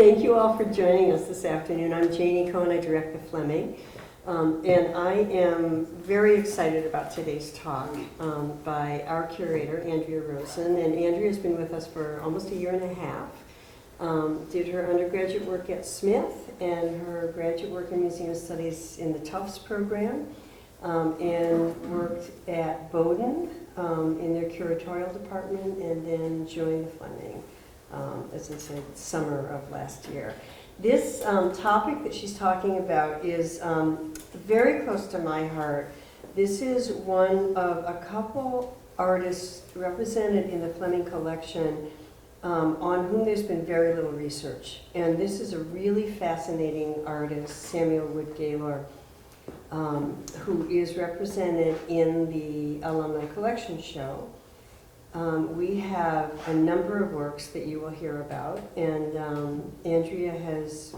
Thank you all for joining us this afternoon. I'm Janie Cohen, I direct the Fleming, and I am very excited about today's talk by our curator, Andrea Rosen. And Andrea has been with us for almost a year and a half. Did her undergraduate work at Smith and her graduate work in Museum Studies in the Tufts program, and worked at Bowdoin in their curatorial department, and then joined the Fleming, as I said, summer of last year. This topic that she's talking about is very close to my heart. This is one of a couple artists represented in the Fleming collection on whom there's been very little research. And this is a really fascinating artist, Samuel Wood Gaylor, who is represented in the Alumni Collection Show. We have a number of works that you will hear about, and Andrea has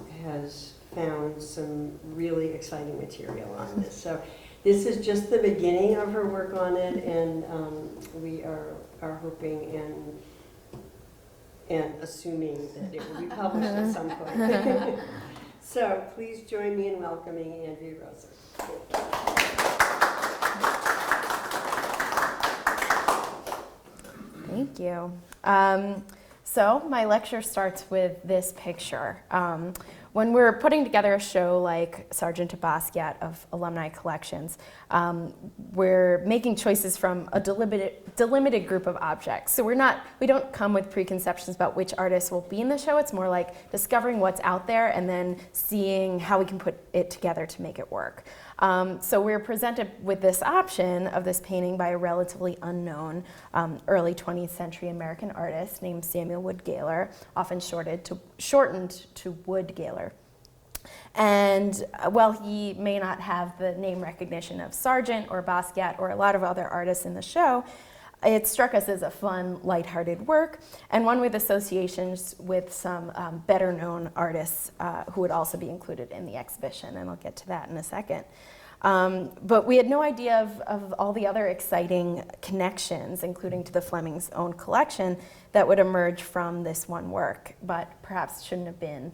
found some really exciting material on this. So this is just the beginning of her work on it, and we are hoping and assuming that it will be published at some point. So please join me in welcoming Andrea Rosen. Thank you. So my lecture starts with this picture. When we're putting together a show like Sargent to Basquiat of alumni collections, we're making choices from a delimited group of objects. So we don't come with preconceptions about which artists will be in the show. It's more like discovering what's out there and then seeing how we can put it together to make it work. So we're presented with this option of this painting by a relatively unknown early 20th century American artist named Samuel Wood Gaylor, often shortened to Wood Gaylor. And while he may not have the name recognition of Sargent or Basquiat or a lot of other artists in the show, it struck us as a fun, lighthearted work, and one with associations with some better-known artists who would also be included in the exhibition, and I'll get to that in a second. But we had no idea of all the other exciting connections, including to the Fleming's own collection, that would emerge from this one work, but perhaps shouldn't have been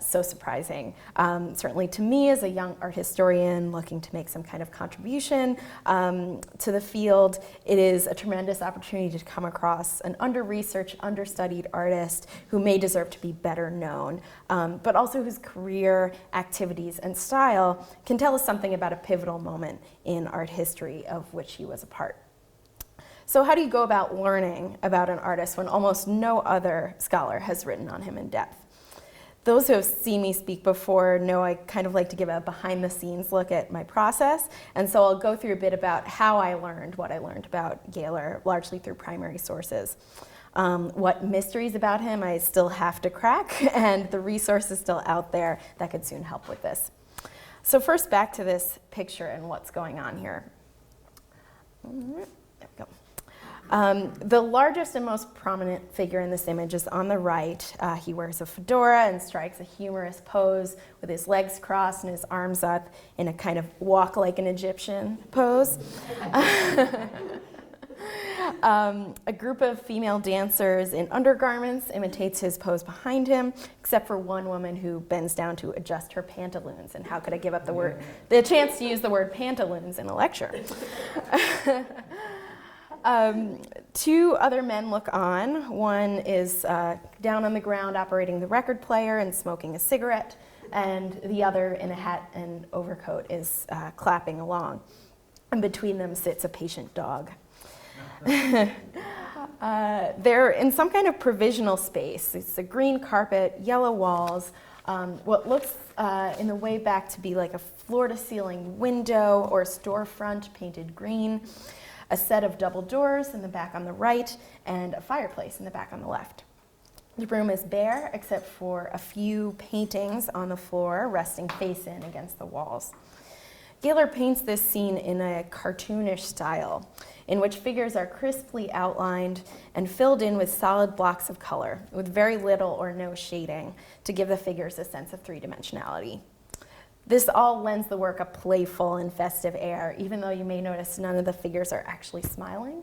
so surprising. Certainly to me as a young art historian looking to make some kind of contribution to the field, it is a tremendous opportunity to come across an under-researched, understudied artist who may deserve to be better known, but also whose career, activities, and style can tell us something about a pivotal moment in art history of which he was a part. So how do you go about learning about an artist when almost no other scholar has written on him in depth? Those who have seen me speak before know I kind of like to give a behind-the-scenes look at my process, and so I'll go through a bit about how I learned what I learned about Gaylor, largely through primary sources. What mysteries about him I still have to crack, and the resources still out there that could soon help with this. So first, back to this picture and what's going on here. There we go. The largest and most prominent figure in this image is on the right. He wears a fedora and strikes a humorous pose with his legs crossed and his arms up in a kind of walk like an Egyptian pose. A group of female dancers in undergarments imitates his pose behind him, except for one woman who bends down to adjust her pantaloons. And how could I give up the chance to use the word pantaloons in a lecture? Two other men look on. One is down on the ground operating the record player and smoking a cigarette, and the other in a hat and overcoat is clapping along. And between them sits a patient dog. They're in some kind of provisional space. It's a green carpet, yellow walls, what looks in the way back to be like a floor-to-ceiling window or a storefront painted green, a set of double doors in the back on the right, and a fireplace in the back on the left. The room is bare except for a few paintings on the floor resting face in against the walls. Gaylor paints this scene in a cartoonish style, in which figures are crisply outlined and filled in with solid blocks of color, with very little or no shading, to give the figures a sense of three-dimensionality. This all lends the work a playful and festive air, even though you may notice none of the figures are actually smiling.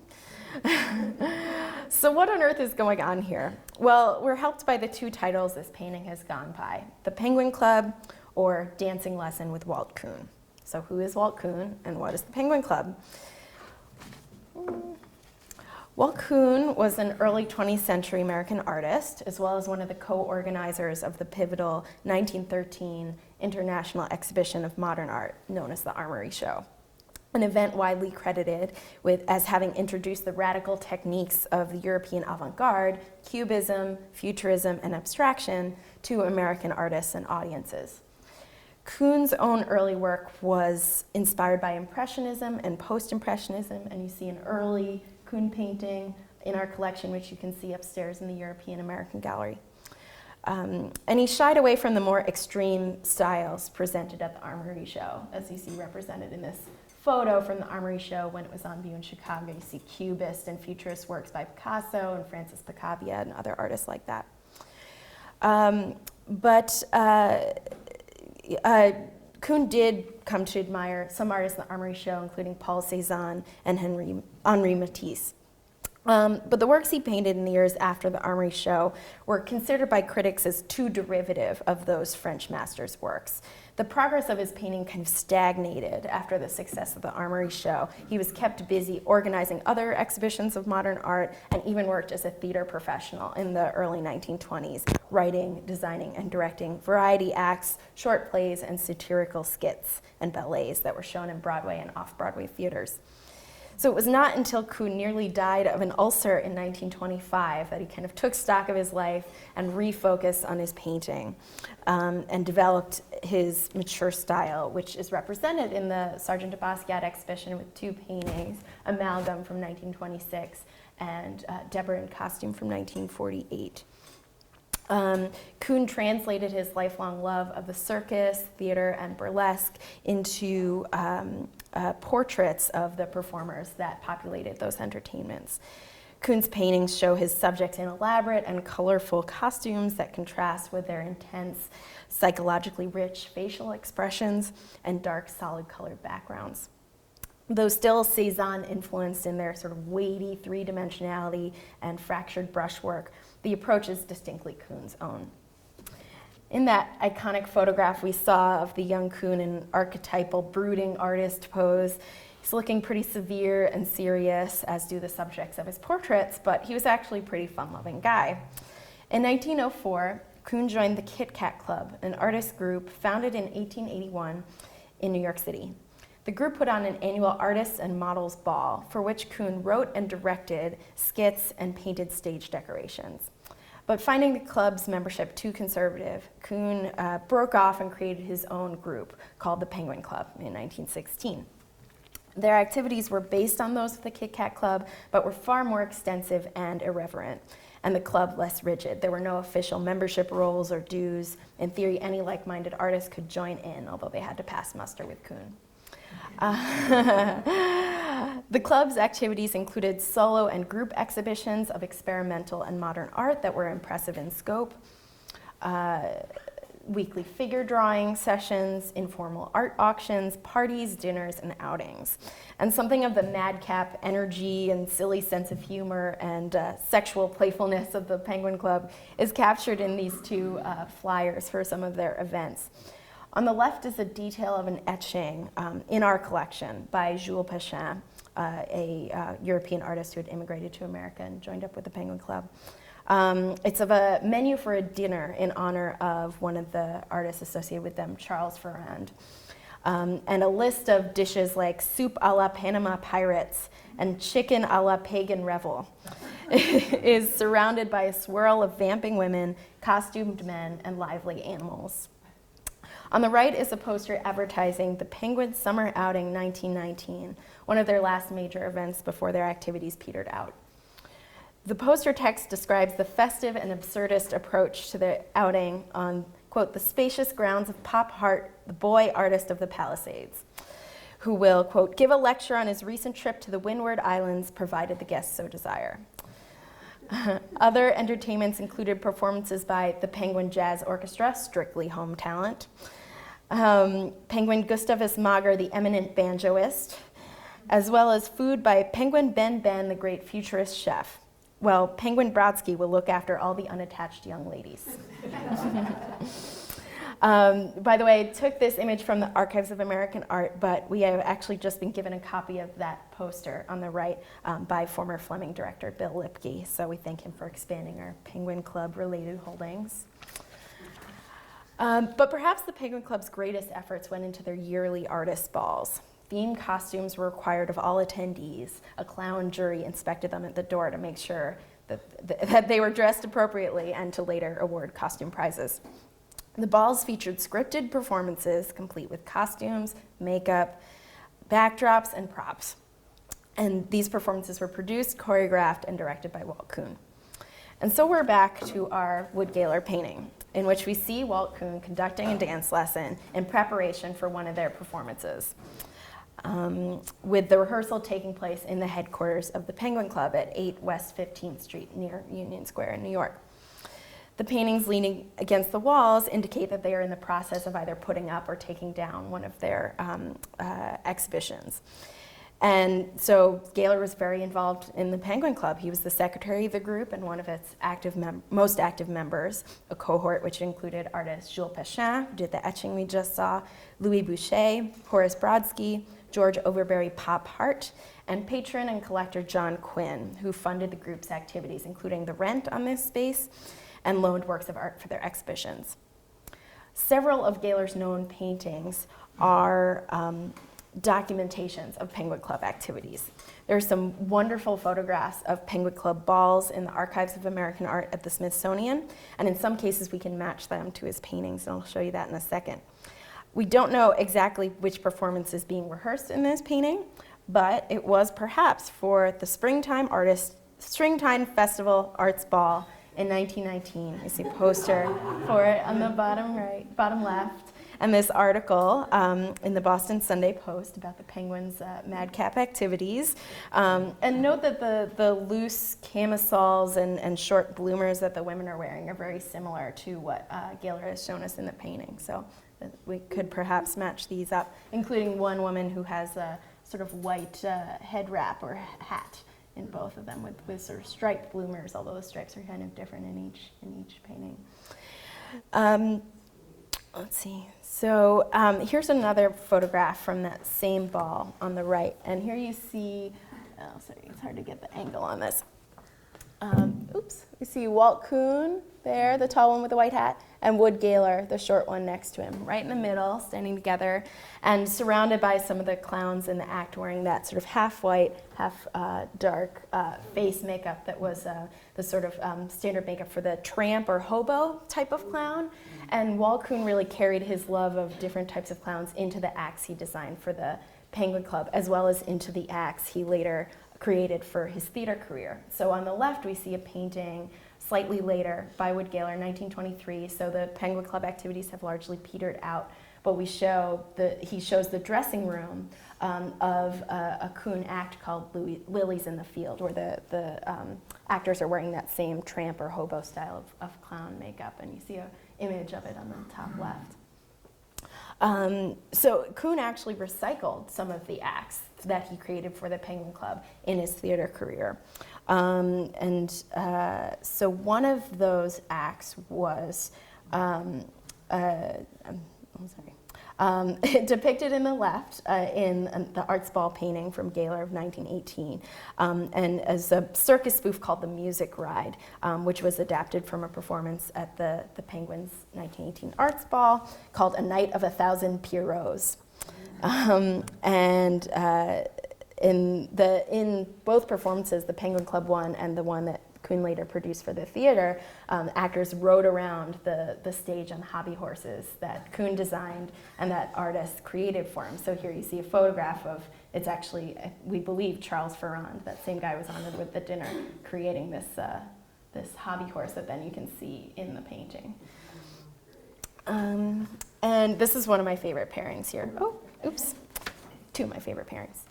So what on earth is going on here? Well, we're helped by the two titles this painting has gone by, The Penguin Club or Dancing Lesson with Walt Kuhn. So who is Walt Kuhn and what is the Penguin Club? Walt Kuhn was an early 20th century American artist, as well as one of the co-organizers of the pivotal 1913 International Exhibition of Modern Art, known as the Armory Show, an event widely credited as having introduced the radical techniques of the European avant-garde, cubism, futurism, and abstraction to American artists and audiences. Kuhn's own early work was inspired by Impressionism and Post-Impressionism, and you see an early Kuhn painting in our collection, which you can see upstairs in the European American Gallery. And he shied away from the more extreme styles presented at the Armory Show, as you see represented in this photo from the Armory Show when it was on view in Chicago. You see cubist and futurist works by Picasso and Francis Picabia and other artists like that. Kuhn did come to admire some artists in the Armory Show, including Paul Cézanne and Henri Matisse. But the works he painted in the years after the Armory Show were considered by critics as too derivative of those French masters' works. The progress of his painting kind of stagnated after the success of the Armory Show. He was kept busy organizing other exhibitions of modern art and even worked as a theater professional in the early 1920s, writing, designing, and directing variety acts, short plays, and satirical skits and ballets that were shown in Broadway and off-Broadway theaters. So it was not until Kuhn nearly died of an ulcer in 1925 that he kind of took stock of his life and refocused on his painting and developed his mature style, which is represented in the Sargent de Basquiat exhibition with two paintings, Amalgam from 1926 and Deborah in Costume from 1948. Kuhn translated his lifelong love of the circus, theater, and burlesque into portraits of the performers that populated those entertainments. Kuhn's paintings show his subjects in elaborate and colorful costumes that contrast with their intense, psychologically rich facial expressions and dark, solid-colored backgrounds. Though still Cézanne influenced in their sort of weighty three-dimensionality and fractured brushwork, the approach is distinctly Kuhn's own. In that iconic photograph we saw of the young Kuhn in archetypal brooding artist pose, he's looking pretty severe and serious, as do the subjects of his portraits, but he was actually a pretty fun-loving guy. In 1904, Kuhn joined the Kit Kat Club, an artist group founded in 1881 in New York City. The group put on an annual Artists and Models Ball, for which Kuhn wrote and directed skits and painted stage decorations. But finding the club's membership too conservative, Kuhn broke off and created his own group called the Penguin Club in 1916. Their activities were based on those of the Kit Kat Club, but were far more extensive and irreverent, and the club less rigid. There were no official membership roles or dues. In theory, any like-minded artist could join in, although they had to pass muster with Kuhn. The club's activities included solo and group exhibitions of experimental and modern art that were impressive in scope, weekly figure drawing sessions, informal art auctions, parties, dinners, and outings. And something of the madcap energy and silly sense of humor and sexual playfulness of the Penguin Club is captured in these two flyers for some of their events. On the left is a detail of an etching in our collection by Jules Pechin, a European artist who had immigrated to America and joined up with the Penguin Club. It's of a menu for a dinner in honor of one of the artists associated with them, Charles Ferrand. And a list of dishes like soup a la Panama Pirates and chicken a la Pagan Revel is surrounded by a swirl of vamping women, costumed men, and lively animals. On the right is a poster advertising the Penguin Summer Outing 1919, one of their last major events before their activities petered out. The poster text describes the festive and absurdist approach to the outing on, quote, the spacious grounds of Pop Hart, the boy artist of the Palisades, who will, quote, give a lecture on his recent trip to the Windward Islands, provided the guests so desire. Other entertainments included performances by the Penguin Jazz Orchestra, strictly home talent, Penguin Gustavus Mager, the eminent banjoist, as well as food by Penguin Ben Ben, the great futurist chef. Well, Penguin Brodsky will look after all the unattached young ladies. By the way, I took this image from the Archives of American Art, but we have actually just been given a copy of that poster on the right by former Fleming director Bill Lipke. So we thank him for expanding our Penguin Club related holdings. But perhaps the Penguin Club's greatest efforts went into their yearly artist balls. Themed costumes were required of all attendees. A clown jury inspected them at the door to make sure that they were dressed appropriately and to later award costume prizes. The balls featured scripted performances complete with costumes, makeup, backdrops, and props. And these performances were produced, choreographed, and directed by Walt Kuhn. And so we're back to our Wood Gaylor painting, in which we see Walt Kuhn conducting a dance lesson in preparation for one of their performances, with the rehearsal taking place in the headquarters of the Penguin Club at 8 West 15th Street near Union Square in New York. The paintings leaning against the walls indicate that they are in the process of either putting up or taking down one of their exhibitions. And so Gaylor was very involved in the Penguin Club. He was the secretary of the group and one of its most active members, a cohort which included artist Jules Pechin, who did the etching we just saw, Louis Boucher, Horace Brodsky, George Overbury Pop Hart, and patron and collector John Quinn, who funded the group's activities, including the rent on this space and loaned works of art for their exhibitions. Several of Gaylor's known paintings are documentations of Penguin Club activities. There are some wonderful photographs of Penguin Club balls in the Archives of American Art at the Smithsonian, and in some cases we can match them to his paintings, and I'll show you that in a second. We don't know exactly which performance is being rehearsed in this painting, but it was perhaps for the Springtime Festival Arts Ball in 1919. You see a poster for it on the bottom left. And this article in the Boston Sunday Post about the Penguins' madcap activities. And note that the loose camisoles and short bloomers that the women are wearing are very similar to what Gaylor has shown us in the painting. So we could perhaps match these up, including one woman who has a sort of white head wrap or hat in both of them with sort of striped bloomers, although the stripes are kind of different in each painting. Let's see. So here's another photograph from that same ball on the right. And here you see, sorry, it's hard to get the angle on this. You see Walt Kuhn there, the tall one with the white hat, and Wood Gaylor, the short one next to him, right in the middle, standing together, and surrounded by some of the clowns in the act wearing that sort of half white, half dark face makeup that was the sort of standard makeup for the tramp or hobo type of clown. And Walt Kuhn really carried his love of different types of clowns into the acts he designed for the Penguin Club, as well as into the acts he later created for his theater career. So on the left, we see a painting slightly later by Wood Gaylor, 1923. So the Penguin Club activities have largely petered out, but he shows the dressing room of a Kuhn act called Lilies in the Field, where the actors are wearing that same tramp or hobo style of clown makeup, and you see an image of it on the top left. So Kuhn actually recycled some of the acts that he created for the Penguin Club in his theater career. So one of those acts was depicted in the left in the Arts Ball painting from Gaylor of 1918, and as a circus spoof called The Music Ride, which was adapted from a performance at the Penguins' 1918 Arts Ball called A Night of 1,000 Pierrots. In both performances, the Penguin Club one and the one that Kuhn later produced for the theater, actors rode around the stage on hobby horses that Kuhn designed and that artists created for him. So here you see a photograph of, it's actually, we believe, Charles Ferrand, that same guy was honored with the dinner, creating this hobby horse that then you can see in the painting. And this is one of my favorite pairings here. Two of my favorite pairings.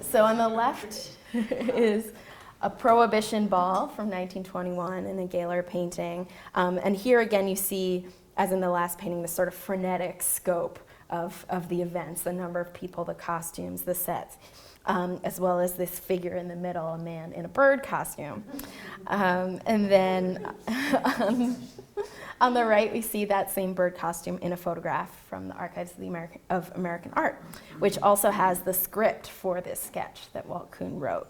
So on the left is a Prohibition Ball from 1921 in a Gaylor painting. And here again you see as in the last painting, the sort of frenetic scope of the events, the number of people, the costumes, the sets, as well as this figure in the middle, a man in a bird costume. And then on the right, we see that same bird costume in a photograph from the Archives of American Art, which also has the script for this sketch that Walt Kuhn wrote.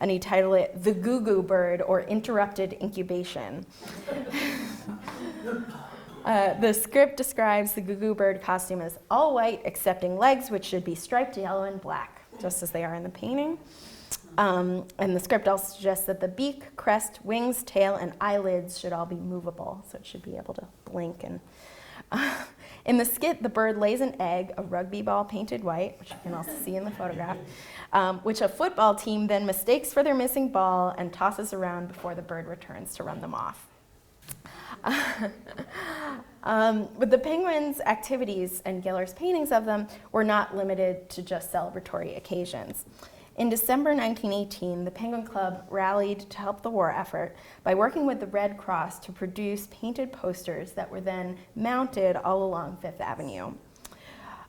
And he titled it The Goo Goo Bird, or Interrupted Incubation. The script describes the Goo Goo Bird costume as all white, excepting legs, which should be striped yellow and black, just as they are in the painting. And the script also suggests that the beak, crest, wings, tail, and eyelids should all be movable, so it should be able to blink. And in the skit, the bird lays an egg, a rugby ball painted white, which you can also see in the photograph, which a football team then mistakes for their missing ball and tosses around before the bird returns to run them off. But the penguins' activities and Gaylor's paintings of them were not limited to just celebratory occasions. In December 1918, the Penguin Club rallied to help the war effort by working with the Red Cross to produce painted posters that were then mounted all along Fifth Avenue.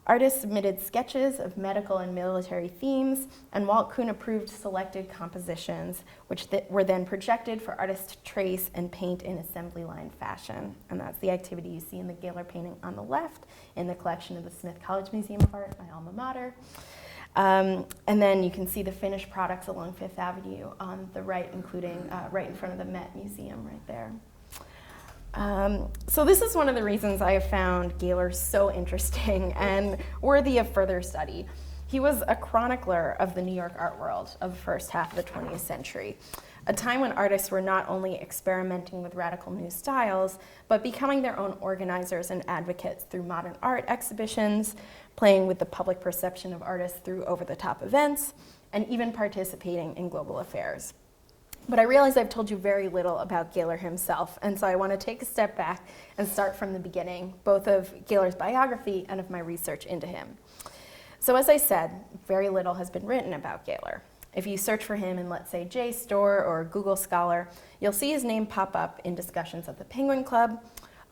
Artists submitted sketches of medical and military themes, and Walt Kuhn approved selected compositions, which were then projected for artists to trace and paint in assembly line fashion. And that's the activity you see in the Gaylor painting on the left in the collection of the Smith College Museum of Art, my alma mater. And then you can see the finished products along Fifth Avenue on the right, including right in front of the Met Museum right there. So this is one of the reasons I have found Gaylor so interesting and worthy of further study. He was a chronicler of the New York art world of the first half of the 20th century, a time when artists were not only experimenting with radical new styles, but becoming their own organizers and advocates through modern art exhibitions, playing with the public perception of artists through over-the-top events, and even participating in global affairs. But I realize I've told you very little about Gaylor himself, and so I want to take a step back and start from the beginning, both of Gaylor's biography and of my research into him. So as I said, very little has been written about Gaylor. If you search for him in, let's say, JSTOR or Google Scholar, you'll see his name pop up in discussions of the Penguin Club,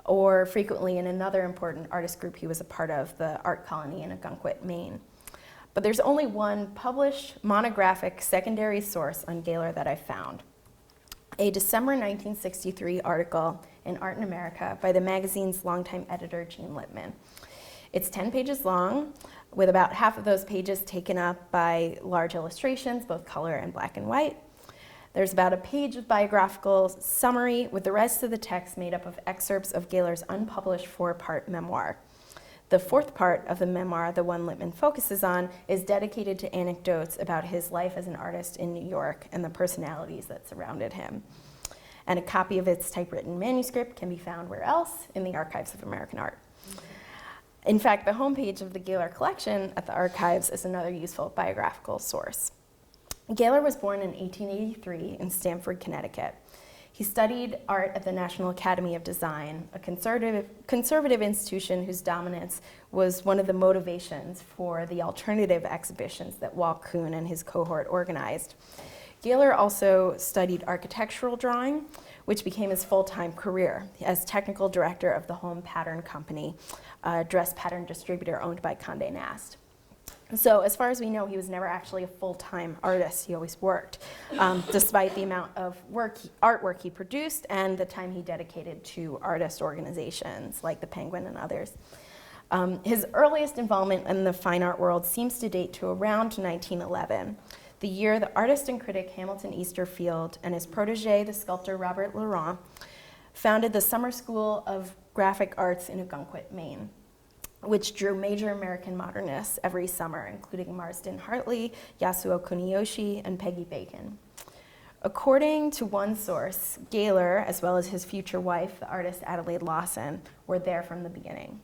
or frequently in another important artist group he was a part of, the Art Colony in Ogunquit, Maine. But there's only one published monographic secondary source on Gaylor that I found. A December 1963 article in Art in America by the magazine's longtime editor, Gene Lippman. It's 10 pages long, with about half of those pages taken up by large illustrations, both color and black and white. There's about a page of biographical summary, with the rest of the text made up of excerpts of Gaylor's unpublished 4-part memoir. The 4th part of the memoir, the one Lippman focuses on, is dedicated to anecdotes about his life as an artist in New York and the personalities that surrounded him. And a copy of its typewritten manuscript can be found where else? In the Archives of American Art. In fact, the homepage of the Gaylor collection at the Archives is another useful biographical source. Gaylor was born in 1883 in Stamford, Connecticut. He studied art at the National Academy of Design, a conservative institution whose dominance was one of the motivations for the alternative exhibitions that Walt Kuhn and his cohort organized. Gaylor also studied architectural drawing, which became his full-time career as technical director of the Home Pattern Company, a dress pattern distributor owned by Condé Nast. So as far as we know, he was never actually a full-time artist. He always worked, despite the amount of artwork he produced and the time he dedicated to artist organizations like the Penguin and others. His earliest involvement in the fine art world seems to date to around 1911, the year the artist and critic Hamilton Easterfield and his protege, the sculptor Robert Laurent, founded the Summer School of Graphic Arts in Ogunquit, Maine, which drew major American modernists every summer, including Marsden Hartley, Yasuo Kuniyoshi, and Peggy Bacon. According to one source, Gaylor, as well as his future wife, the artist Adelaide Lawson, were there from the beginning.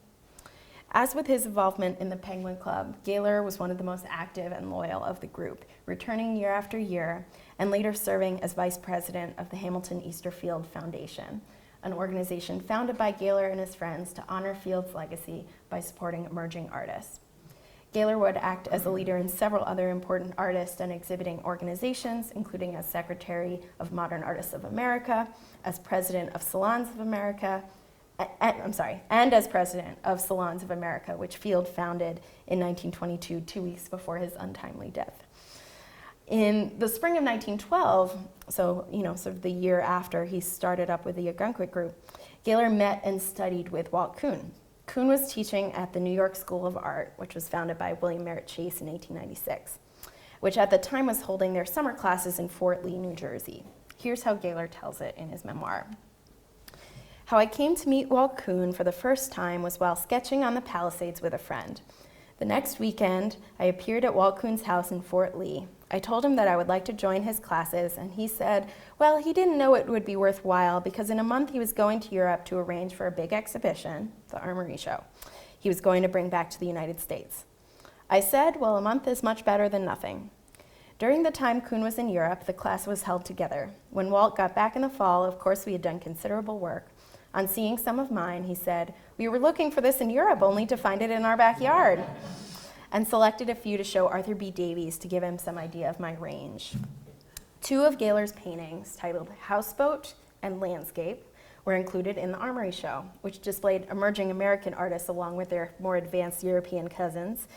As with his involvement in the Penguin Club, Gaylor was one of the most active and loyal of the group, returning year after year, and later serving as vice president of the Hamilton Easterfield Foundation, an organization founded by Gaylor and his friends to honor Field's legacy by supporting emerging artists. Gaylor would act as a leader in several other important artist and exhibiting organizations, including as Secretary of Modern Artists of America, as President of Salons of America, and as president of Salons of America, which Field founded in 1922, 2 weeks before his untimely death. In the spring of 1912, so sort of the year after he started up with the Ogunquit group, Gaylor met and studied with Walt Kuhn. Kuhn was teaching at the New York School of Art, which was founded by William Merritt Chase in 1896, which at the time was holding their summer classes in Fort Lee, New Jersey. Here's how Gaylor tells it in his memoir. How I came to meet Walt Kuhn for the first time was while sketching on the Palisades with a friend. The next weekend, I appeared at Walt Kuhn's house in Fort Lee. I told him that I would like to join his classes, and he said, well, he didn't know it would be worthwhile because in a month he was going to Europe to arrange for a big exhibition, the Armory Show, he was going to bring back to the United States. I said, well, a month is much better than nothing. During the time Kuhn was in Europe, the class was held together. When Walt got back in the fall, of course, we had done considerable work. On seeing some of mine, he said, we were looking for this in Europe only to find it in our backyard, and selected a few to show Arthur B. Davies to give him some idea of my range. 2 of Gaylor's paintings, titled Houseboat and Landscape, were included in the Armory Show, which displayed emerging American artists along with their more advanced European cousins.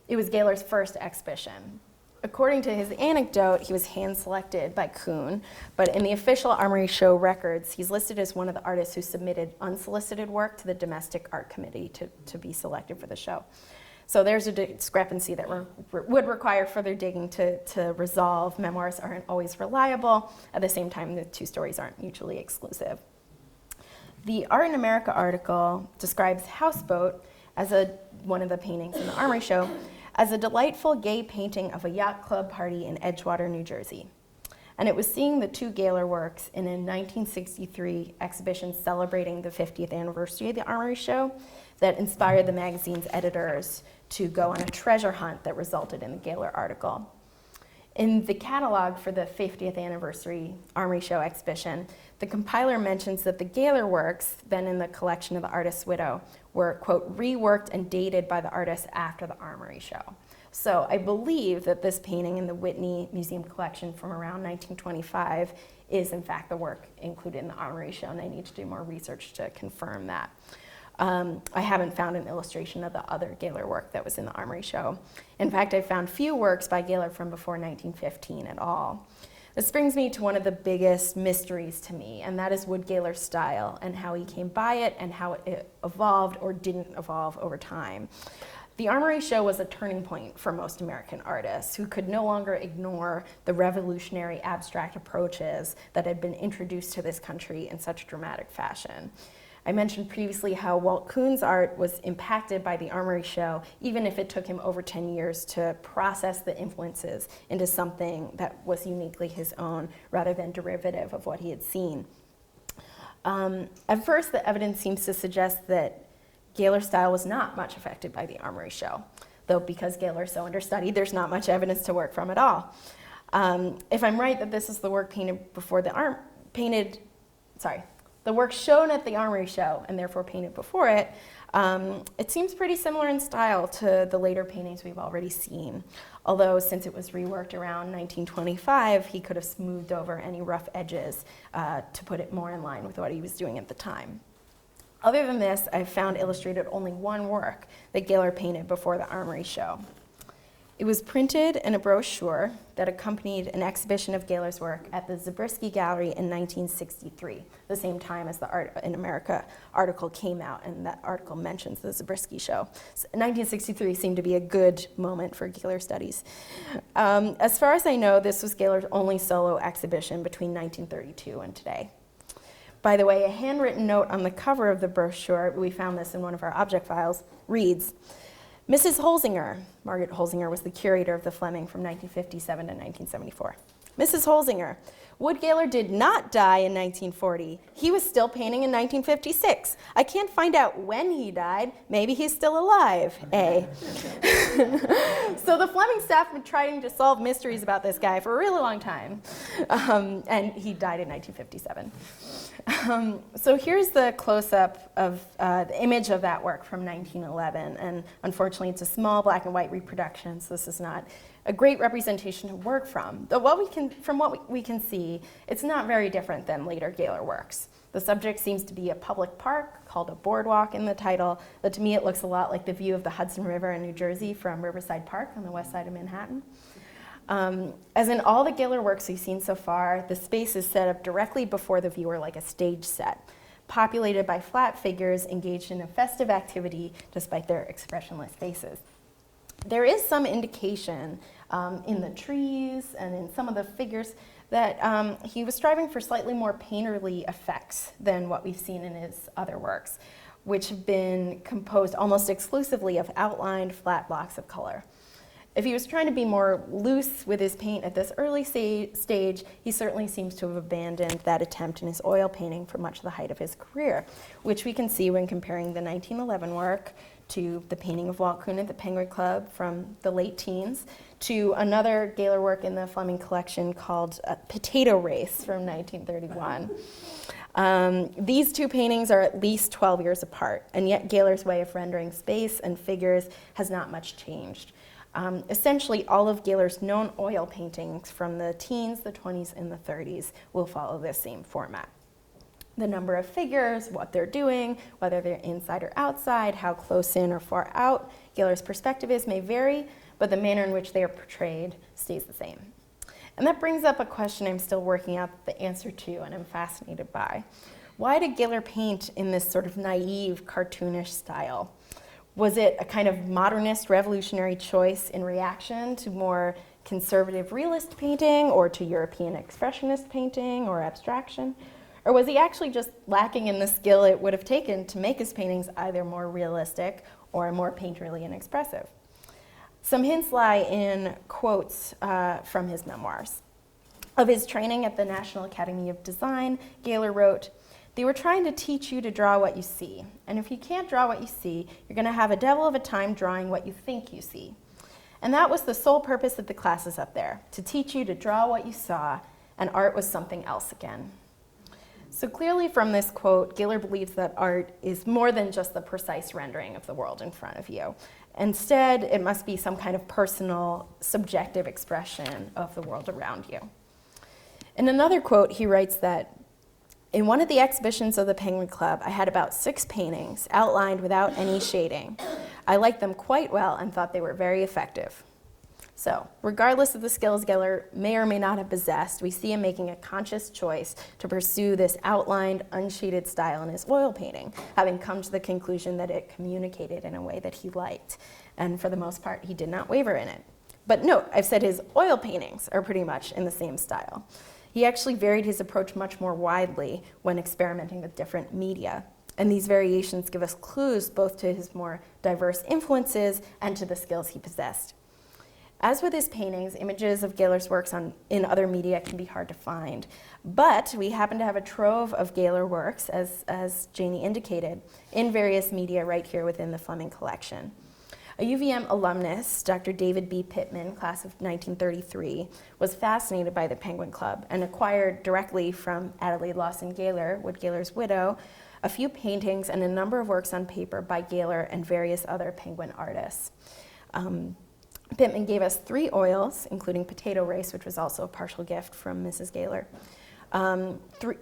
It was Gaylor's first exhibition. According to his anecdote, he was hand-selected by Kuhn, but in the official Armory Show records, he's listed as one of the artists who submitted unsolicited work to the Domestic Art Committee to be selected for the show. So there's a discrepancy that would require further digging to resolve. Memoirs aren't always reliable. At the same time, the 2 stories aren't mutually exclusive. The Art in America article describes Houseboat as one of the paintings in the Armory Show as a delightful gay painting of a yacht club party in Edgewater, New Jersey. And it was seeing the 2 Gaylor works in a 1963 exhibition celebrating the 50th anniversary of the Armory Show that inspired the magazine's editors to go on a treasure hunt that resulted in the Gaylor article. In the catalog for the 50th anniversary Armory Show exhibition, the compiler mentions that the Gaylor works, then in the collection of the artist's widow, were, quote, reworked and dated by the artist after the Armory Show. So I believe that this painting in the Whitney Museum collection from around 1925 is in fact the work included in the Armory Show, and I need to do more research to confirm that. I haven't found an illustration of the other Gaylor work that was in the Armory Show. In fact, I found few works by Gaylor from before 1915 at all. This brings me to one of the biggest mysteries to me, and that is Wood Gaylor's style and how he came by it and how it evolved or didn't evolve over time. The Armory Show was a turning point for most American artists who could no longer ignore the revolutionary abstract approaches that had been introduced to this country in such dramatic fashion. I mentioned previously how Walt Kuhn's art was impacted by the Armory Show, even if it took him over 10 years to process the influences into something that was uniquely his own, rather than derivative of what he had seen. At first, the evidence seems to suggest that Gaylor's style was not much affected by the Armory Show, though because Gaylor is so understudied, there's not much evidence to work from at all. If I'm right that this is the work the work shown at the Armory Show and therefore painted before it, it seems pretty similar in style to the later paintings we've already seen. Although since it was reworked around 1925, he could have smoothed over any rough edges to put it more in line with what he was doing at the time. Other than this, I've found illustrated only one work that Gaylor painted before the Armory Show. It was printed in a brochure that accompanied an exhibition of Gaylor's work at the Zabriskie Gallery in 1963, the same time as the Art in America article came out, and that article mentions the Zabriskie show. So 1963 seemed to be a good moment for Gaylor studies. As far as I know, this was Gaylor's only solo exhibition between 1932 and today. By the way, a handwritten note on the cover of the brochure, we found this in one of our object files, reads, Mrs. Holzinger, Margaret Holzinger was the curator of the Fleming from 1957 to 1974. Mrs. Holzinger, Wood Gaylor did not die in 1940. He was still painting in 1956. I can't find out when he died. Maybe he's still alive, A. So the Fleming staff have been trying to solve mysteries about this guy for a really long time. And he died in 1957. So here's the close-up of the image of that work from 1911. And unfortunately, it's a small black and white reproduction, so this is not a great representation to work from. Though from what we can see, see, it's not very different than later Gaylor works. The subject seems to be a public park called a boardwalk in the title, but to me it looks a lot like the view of the Hudson River in New Jersey from Riverside Park on the west side of Manhattan. As in all the Gaylor works we've seen so far, the space is set up directly before the viewer like a stage set, populated by flat figures engaged in a festive activity despite their expressionless faces. There is some indication in the trees and in some of the figures that he was striving for slightly more painterly effects than what we've seen in his other works, which have been composed almost exclusively of outlined flat blocks of color. If he was trying to be more loose with his paint at this early stage, he certainly seems to have abandoned that attempt in his oil painting for much of the height of his career, which we can see when comparing the 1911 work to the painting of Walt Kuhn at the Penguin Club from the late teens, to another Gaylor work in the Fleming collection called Potato Race from 1931. These two paintings are at least 12 years apart, and yet Gaylor's way of rendering space and figures has not much changed. Essentially, all of Gaylor's known oil paintings from the teens, the 20s, and the 30s will follow this same format. The number of figures, what they're doing, whether they're inside or outside, how close in or far out Gaylor's perspective is may vary, but the manner in which they are portrayed stays the same. And that brings up a question I'm still working out the answer to and I'm fascinated by. Why did Gaylor paint in this sort of naive, cartoonish style? Was it a kind of modernist revolutionary choice in reaction to more conservative realist painting or to European expressionist painting or abstraction? Or was he actually just lacking in the skill it would have taken to make his paintings either more realistic or more painterly and expressive? Some hints lie in quotes from his memoirs. Of his training at the National Academy of Design, Gaylor wrote, "They were trying to teach you to draw what you see, and if you can't draw what you see, you're going to have a devil of a time drawing what you think you see. And that was the sole purpose of the classes up there, to teach you to draw what you saw, and art was something else again." So clearly from this quote, Gaylor believes that art is more than just the precise rendering of the world in front of you. Instead, it must be some kind of personal, subjective expression of the world around you. In another quote, he writes that, "In one of the exhibitions of the Penguin Club, I had about 6 paintings outlined without any shading. I liked them quite well and thought they were very effective." So, regardless of the skills Gaylor may or may not have possessed, we see him making a conscious choice to pursue this outlined, unshaded style in his oil painting, having come to the conclusion that it communicated in a way that he liked. And for the most part, he did not waver in it. But note, I've said his oil paintings are pretty much in the same style. He actually varied his approach much more widely when experimenting with different media. And these variations give us clues both to his more diverse influences and to the skills he possessed. As with his paintings, images of Gaylor's works in other media can be hard to find. But we happen to have a trove of Gaylor works, as Janie indicated, in various media right here within the Fleming collection. A UVM alumnus, Dr. David B. Pittman, class of 1933, was fascinated by the Penguin Club and acquired directly from Adelaide Lawson Gaylor, Wood Gaylor's widow, a few paintings and a number of works on paper by Gaylor and various other Penguin artists. Pittman gave us 3 oils, including Potato Race, which was also a partial gift from Mrs. Gaylor,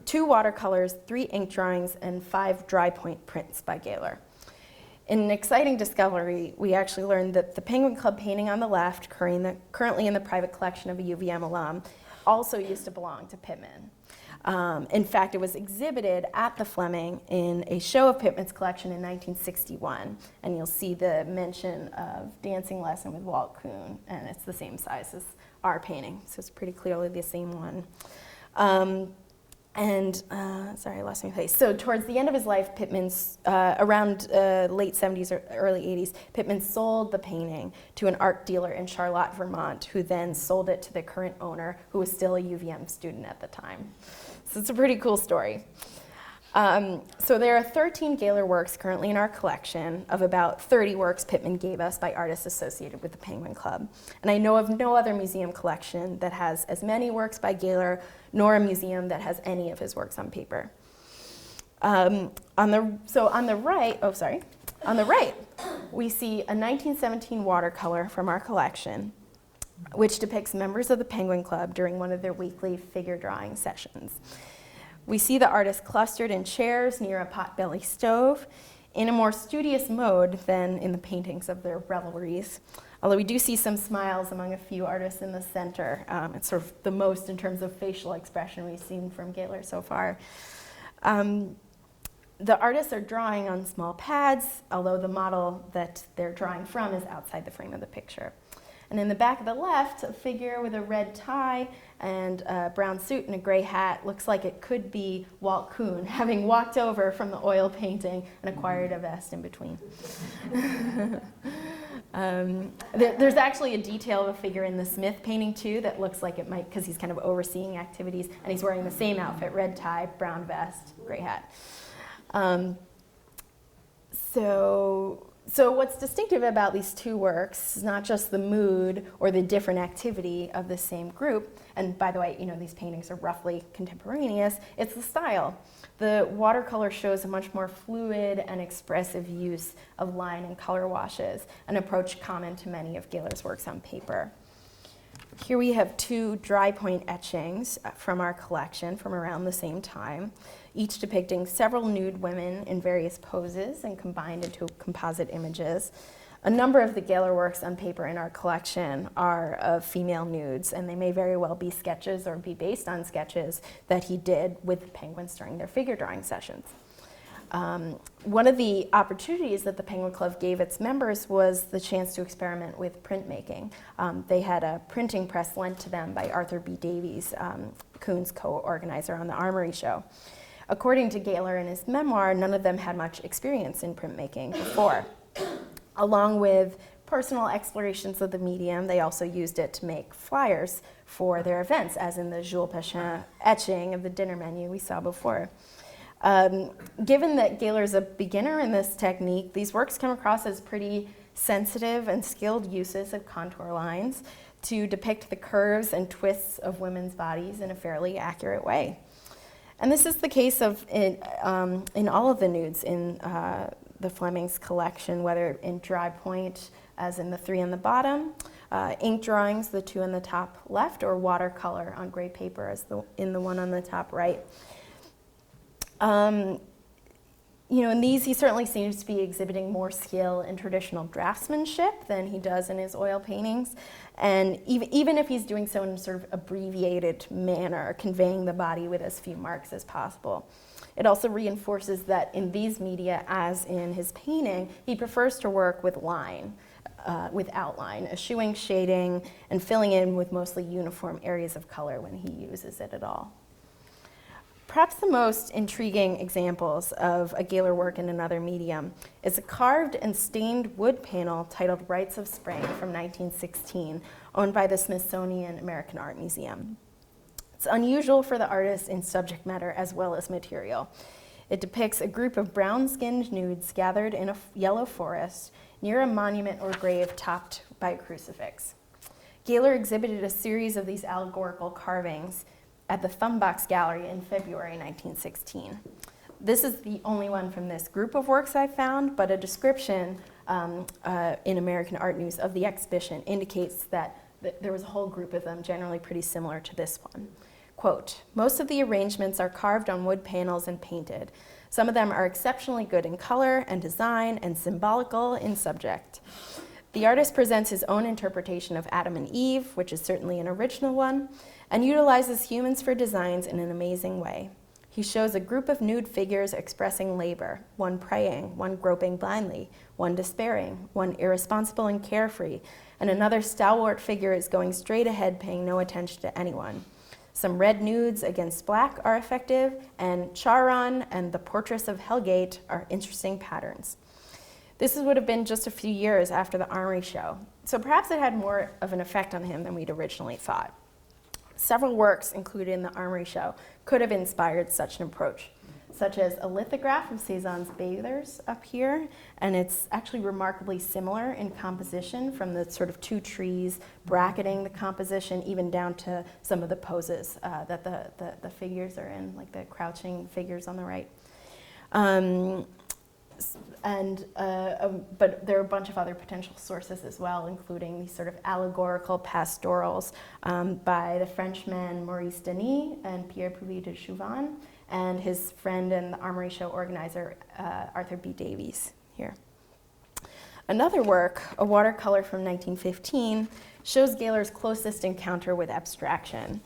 2 watercolors, 3 ink drawings, and 5 dry point prints by Gaylor. In an exciting discovery, we actually learned that the Penguin Club painting on the left, currently in the private collection of a UVM alum, also used to belong to Pittman. In fact, it was exhibited at the Fleming in a show of Pittman's collection in 1961, and you'll see the mention of Dancing Lesson with Walt Kuhn, and it's the same size as our painting, so it's pretty clearly the same one. Sorry, I lost my place. So towards the end of his life, Pittman's, around late 70s or early 80s, Pittman sold the painting to an art dealer in Charlotte, Vermont, who then sold it to the current owner, who was still a UVM student at the time. So it's a pretty cool story. So there are 13 Gaylor works currently in our collection of about 30 works Pittman gave us by artists associated with the Penguin Club. And I know of no other museum collection that has as many works by Gaylor, nor a museum that has any of his works on paper. On the right, we see a 1917 watercolor from our collection which depicts members of the Penguin Club during one of their weekly figure drawing sessions. We see the artist clustered in chairs near a potbelly stove in a more studious mode than in the paintings of their revelries. Although we do see some smiles among a few artists in the center. It's sort of the most in terms of facial expression we've seen from Gaylor so far. The artists are drawing on small pads, although the model that they're drawing from is outside the frame of the picture. And in the back of the left, a figure with a red tie and a brown suit and a gray hat looks like it could be Walt Kuhn, having walked over from the oil painting and acquired a vest in between. There's actually a detail of a figure in the Smith painting too that looks like it might, because he's kind of overseeing activities, and he's wearing the same outfit, red tie, brown vest, gray hat. So what's distinctive about these two works is not just the mood or the different activity of the same group, and by the way, these paintings are roughly contemporaneous, it's the style. The watercolor shows a much more fluid and expressive use of line and color washes, an approach common to many of Gaylor's works on paper. Here we have two dry point etchings from our collection from around the same time, each depicting several nude women in various poses and combined into composite images. A number of the Gaylor works on paper in our collection are of female nudes, and they may very well be sketches or be based on sketches that he did with penguins during their figure drawing sessions. One of the opportunities that the Penguin Club gave its members was the chance to experiment with printmaking. They had a printing press lent to them by Arthur B. Davies, Kuhn's co-organizer on the Armory show. According to Gaylor in his memoir, none of them had much experience in printmaking before. Along with personal explorations of the medium, they also used it to make flyers for their events, as in the Jules Pechin etching of the dinner menu we saw before. Given that Gaylor's a beginner in this technique, these works come across as pretty sensitive and skilled uses of contour lines to depict the curves and twists of women's bodies in a fairly accurate way. And this is the case in all of the nudes in the Fleming's collection, whether in dry point, as in the three on the bottom, ink drawings, the two on the top left, or watercolor on gray paper, as in the one on the top right. In these, he certainly seems to be exhibiting more skill in traditional draftsmanship than he does in his oil paintings. And even if he's doing so in a sort of abbreviated manner, conveying the body with as few marks as possible. It also reinforces that in these media, as in his painting, he prefers to work with line, with outline, eschewing shading and filling in with mostly uniform areas of color when he uses it at all. Perhaps the most intriguing examples of a Gaylor work in another medium is a carved and stained wood panel titled Rites of Spring from 1916, owned by the Smithsonian American Art Museum. It's unusual for the artist in subject matter as well as material. It depicts a group of brown-skinned nudes gathered in a yellow forest near a monument or grave topped by a crucifix. Gaylor exhibited a series of these allegorical carvings at the Thumbbox Gallery in February 1916. This is the only one from this group of works I found, but a description in American Art News of the exhibition indicates that there was a whole group of them, generally pretty similar to this one. Quote, "Most of the arrangements are carved on wood panels and painted. Some of them are exceptionally good in color and design and symbolical in subject. The artist presents his own interpretation of Adam and Eve, which is certainly an original one, and utilizes humans for designs in an amazing way. He shows a group of nude figures expressing labor, one praying, one groping blindly, one despairing, one irresponsible and carefree, and another stalwart figure is going straight ahead paying no attention to anyone. Some red nudes against black are effective, and Charon and the Portress of Hellgate are interesting patterns." This would have been just a few years after the Armory show, so perhaps it had more of an effect on him than we'd originally thought. Several works included in the Armory show could have inspired such an approach, such as a lithograph of Cézanne's Bathers up here, and it's actually remarkably similar in composition, from the sort of two trees bracketing the composition, even down to some of the poses that the figures are in, like the crouching figures on the right. But there are a bunch of other potential sources as well, including these sort of allegorical pastorals by the Frenchmen Maurice Denis and Pierre Puvis de Chavannes, and his friend and the Armory Show organizer Arthur B. Davies here. Another work, a watercolor from 1915, shows Gaylor's closest encounter with abstraction.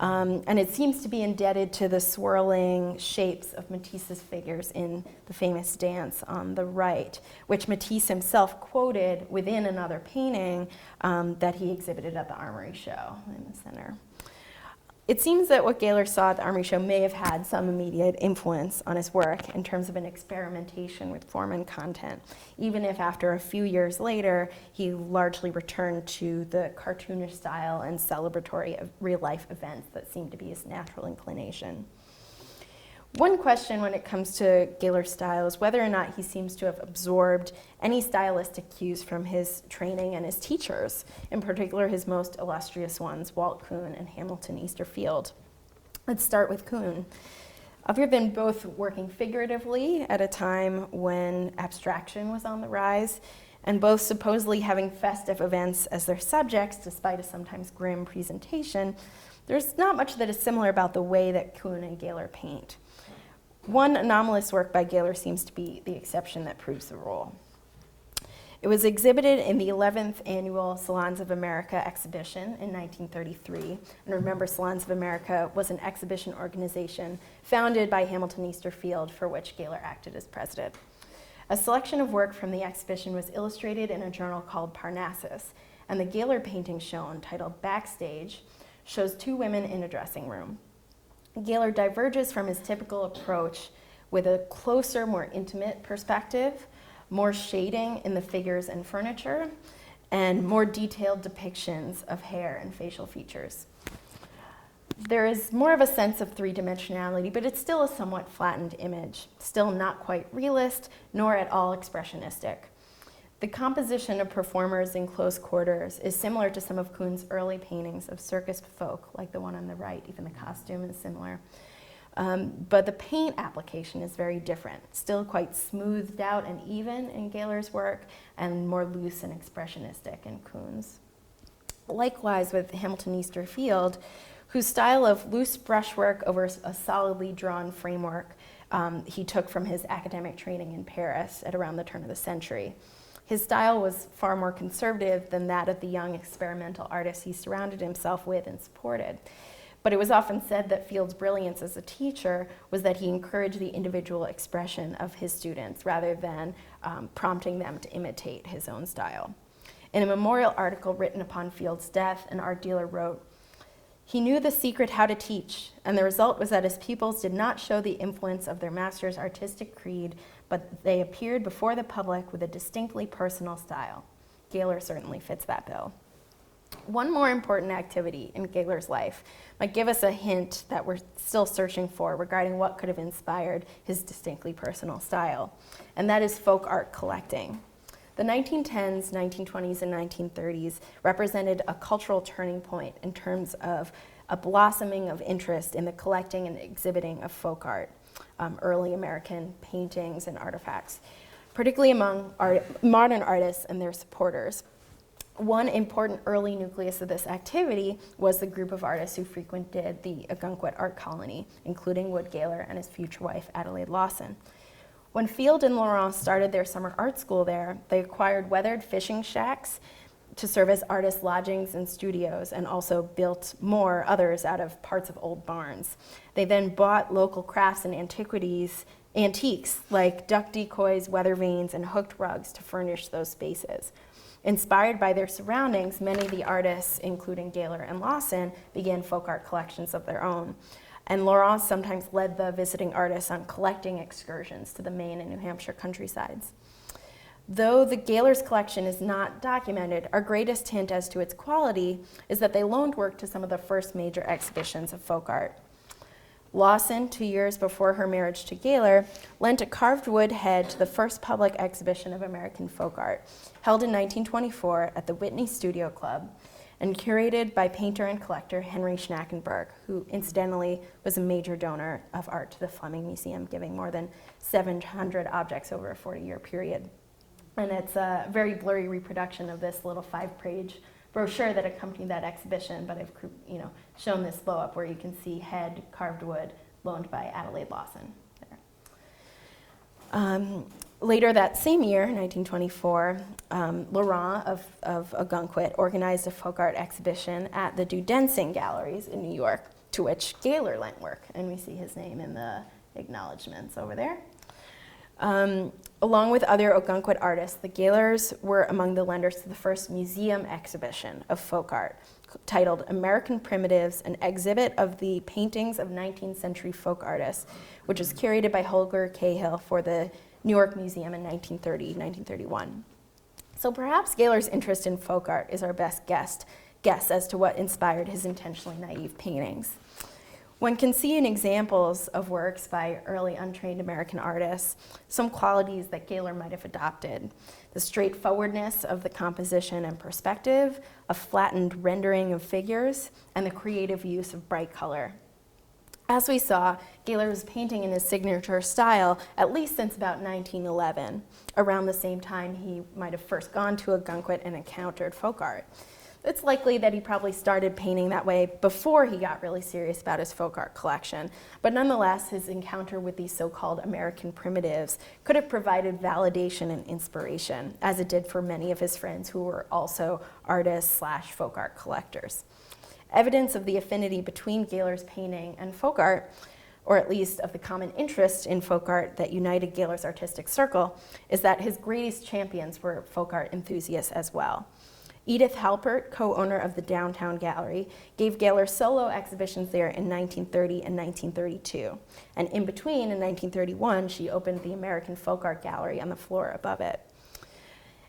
And it seems to be indebted to the swirling shapes of Matisse's figures in the famous dance on the right, which Matisse himself quoted within another painting that he exhibited at the Armory Show in the center. It seems that what Gaylor saw at the Armory Show may have had some immediate influence on his work in terms of an experimentation with form and content, even if after a few years later, he largely returned to the cartoonish style and celebratory of real-life events that seemed to be his natural inclination. One question when it comes to Gaylor's style is whether or not he seems to have absorbed any stylistic cues from his training and his teachers, in particular his most illustrious ones, Walt Kuhn and Hamilton Easterfield. Let's start with Kuhn. Other than both working figuratively at a time when abstraction was on the rise, and both supposedly having festive events as their subjects, despite a sometimes grim presentation, there's not much that is similar about the way that Kuhn and Gaylor paint. One anomalous work by Gaylor seems to be the exception that proves the rule. It was exhibited in the 11th annual Salons of America exhibition in 1933. And remember, Salons of America was an exhibition organization founded by Hamilton Easterfield, for which Gaylor acted as president. A selection of work from the exhibition was illustrated in a journal called Parnassus, and the Gaylor painting shown, titled Backstage, shows two women in a dressing room. Gaylor diverges from his typical approach with a closer, more intimate perspective, more shading in the figures and furniture, and more detailed depictions of hair and facial features. There is more of a sense of three-dimensionality, but it's still a somewhat flattened image, still not quite realist, nor at all expressionistic. The composition of performers in close quarters is similar to some of Kuhn's early paintings of circus folk, like the one on the right. Even the costume is similar. But the paint application is very different, still quite smoothed out and even in Gaylor's work, and more loose and expressionistic in Kuhn's. Likewise with Hamilton Easterfield, whose style of loose brushwork over a solidly drawn framework he took from his academic training in Paris at around the turn of the century. His style was far more conservative than that of the young experimental artists he surrounded himself with and supported. But it was often said that Field's brilliance as a teacher was that he encouraged the individual expression of his students rather than prompting them to imitate his own style. In a memorial article written upon Field's death, an art dealer wrote, "He knew the secret how to teach, and the result was that his pupils did not show the influence of their master's artistic creed, but they appeared before the public with a distinctly personal style." Gaylor certainly fits that bill. One more important activity in Gaylor's life might give us a hint that we're still searching for regarding what could have inspired his distinctly personal style, and that is folk art collecting. The 1910s, 1920s, and 1930s represented a cultural turning point in terms of a blossoming of interest in the collecting and exhibiting of folk art, early American paintings and artifacts, particularly among modern artists and their supporters. One important early nucleus of this activity was the group of artists who frequented the Ogunquit art colony, including Wood Gaylor and his future wife, Adelaide Lawson. When Field and Laurent started their summer art school there, they acquired weathered fishing shacks to serve as artist lodgings and studios, and also built more others out of parts of old barns. They then bought local crafts and antiques like duck decoys, weather vanes, and hooked rugs to furnish those spaces. Inspired by their surroundings, many of the artists, including Gaylor and Lawson, began folk art collections of their own. And Laurent sometimes led the visiting artists on collecting excursions to the Maine and New Hampshire countrysides. Though the Gaylor's collection is not documented, our greatest hint as to its quality is that they loaned work to some of the first major exhibitions of folk art. Lawson, 2 years before her marriage to Gaylor, lent a carved wood head to the first public exhibition of American folk art, held in 1924 at the Whitney Studio Club, and curated by painter and collector Henry Schnackenberg, who incidentally was a major donor of art to the Fleming Museum, giving more than 700 objects over a 40-year period. And it's a very blurry reproduction of this little 5-page brochure that accompanied that exhibition, but I've shown this blow-up where you can see head, carved wood, loaned by Adelaide Lawson. Later that same year, 1924, Laurent of Ogunquit organized a folk art exhibition at the Dudensing Galleries in New York, to which Gaylor lent work, and we see his name in the acknowledgments over there. Along with other Ogunquit artists, the Gaylors were among the lenders to the first museum exhibition of folk art, titled American Primitives, an exhibit of the paintings of 19th century folk artists, which was curated by Holger Cahill for the New York Museum in 1930-1931. So perhaps Gaylor's interest in folk art is our best guess as to what inspired his intentionally naive paintings. One can see in examples of works by early untrained American artists some qualities that Gaylor might have adopted: the straightforwardness of the composition and perspective, a flattened rendering of figures, and the creative use of bright color. As we saw, Gaylor was painting in his signature style at least since about 1911, around the same time he might have first gone to Ogunquit and encountered folk art. It's likely that he probably started painting that way before he got really serious about his folk art collection, but nonetheless, his encounter with these so-called American primitives could have provided validation and inspiration, as it did for many of his friends who were also artists/folk art collectors. Evidence of the affinity between Gaylor's painting and folk art, or at least of the common interest in folk art that united Gaylor's artistic circle, is that his greatest champions were folk art enthusiasts as well. Edith Halpert, co-owner of the Downtown Gallery, gave Gaylor solo exhibitions there in 1930 and 1932. And in between, in 1931, she opened the American Folk Art Gallery on the floor above it.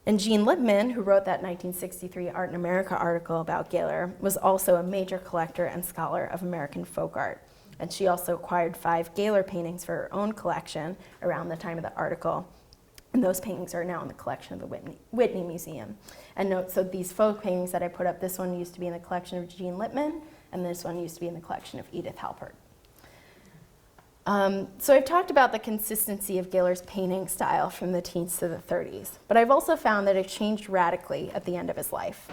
And Jean Lippman, who wrote that 1963 Art in America article about Gaylor, was also a major collector and scholar of American folk art. And she also acquired 5 Gaylor paintings for her own collection around the time of the article. And those paintings are now in the collection of the Whitney Museum. And note, so these folk paintings that I put up, this one used to be in the collection of Jean Lippman, and this one used to be in the collection of Edith Halpert. So I've talked about the consistency of Gaylor's painting style from the teens to the 30s, but I've also found that it changed radically at the end of his life.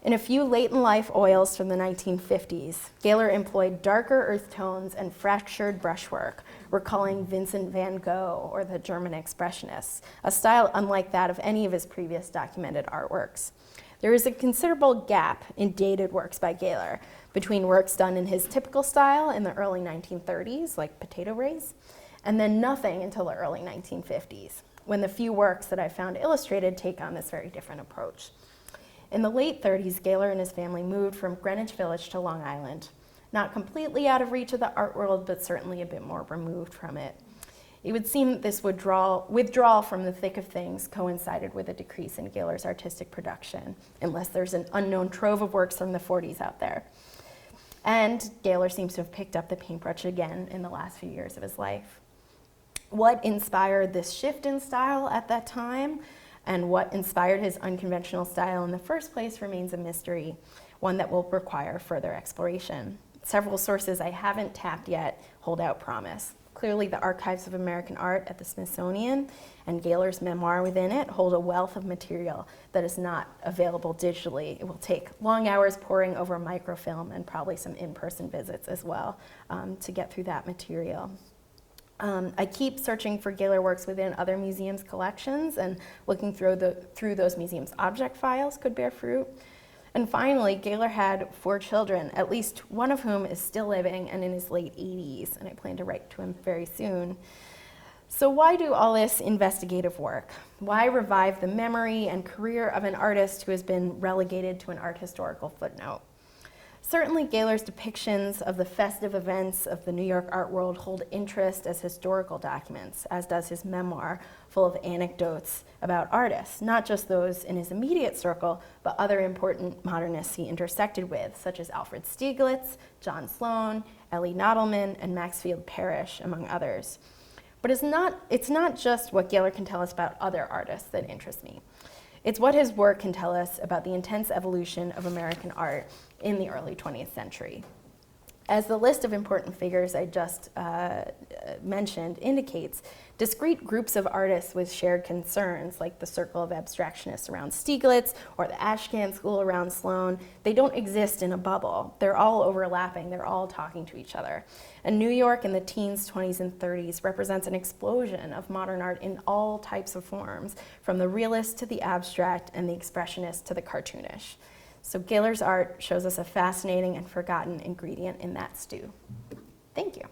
In a few late-in-life oils from the 1950s, Gaylor employed darker earth tones and fractured brushwork, recalling Vincent van Gogh or the German Expressionists, a style unlike that of any of his previous documented artworks. There is a considerable gap in dated works by Gaylor between works done in his typical style in the early 1930s, like Potato Rays, and then nothing until the early 1950s, when the few works that I found illustrated take on this very different approach. In the late 30s, Gaylor and his family moved from Greenwich Village to Long Island, not completely out of reach of the art world, but certainly a bit more removed from it. It would seem that this withdrawal from the thick of things coincided with a decrease in Gaylor's artistic production, unless there's an unknown trove of works from the 40s out there. And Gaylor seems to have picked up the paintbrush again in the last few years of his life. What inspired this shift in style at that time, and what inspired his unconventional style in the first place, remains a mystery, one that will require further exploration. Several sources I haven't tapped yet hold out promise. Clearly, the Archives of American Art at the Smithsonian and Gaylor's Memoir within it hold a wealth of material that is not available digitally. It will take long hours poring over microfilm and probably some in-person visits as well to get through that material. I keep searching for Gaylor works within other museums' collections, and looking through those museums' object files could bear fruit. And finally, Gaylor had 4 children, at least one of whom is still living and in his late 80s, and I plan to write to him very soon. So why do all this investigative work? Why revive the memory and career of an artist who has been relegated to an art historical footnote? Certainly, Gaylor's depictions of the festive events of the New York art world hold interest as historical documents, as does his memoir, full of anecdotes about artists, not just those in his immediate circle, but other important modernists he intersected with, such as Alfred Stieglitz, John Sloan, Ellie Nodelman, and Maxfield Parrish, among others. But it's not just what Gaylor can tell us about other artists that interests me. It's what his work can tell us about the intense evolution of American art in the early 20th century. As the list of important figures I just mentioned indicates, discrete groups of artists with shared concerns, like the circle of abstractionists around Stieglitz or the Ashcan School around Sloan, they don't exist in a bubble. They're all overlapping. They're all talking to each other. And New York in the teens, 20s, and 30s represents an explosion of modern art in all types of forms, from the realist to the abstract and the expressionist to the cartoonish. So Gaylor's art shows us a fascinating and forgotten ingredient in that stew. Thank you.